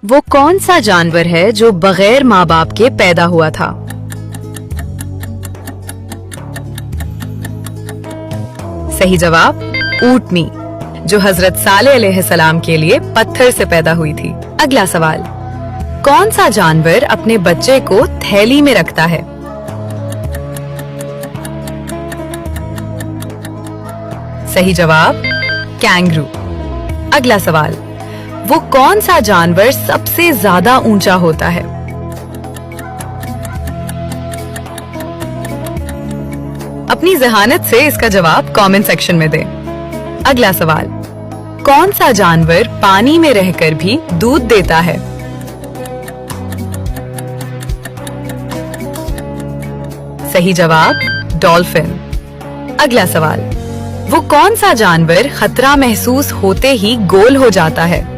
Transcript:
वो कौन सा जानवर है जो बगैर माँ बाप के पैदा हुआ था? सही जवाब ऊँटनी, जो हजरत सालेह अलैहिस्सलाम के लिए पत्थर से पैदा हुई थी। अगला सवाल, कौन सा जानवर अपने बच्चे को थैली में रखता है? सही जवाब कैंगरू। अगला सवाल, वो कौन सा जानवर सबसे ज्यादा ऊंचा होता है? अपनी जहानत से इसका जवाब कमेंट सेक्शन में दें। अगला सवाल, कौन सा जानवर पानी में रहकर भी दूध देता है? सही जवाब डॉल्फिन। अगला सवाल, वो कौन सा जानवर खतरा महसूस होते ही गोल हो जाता है?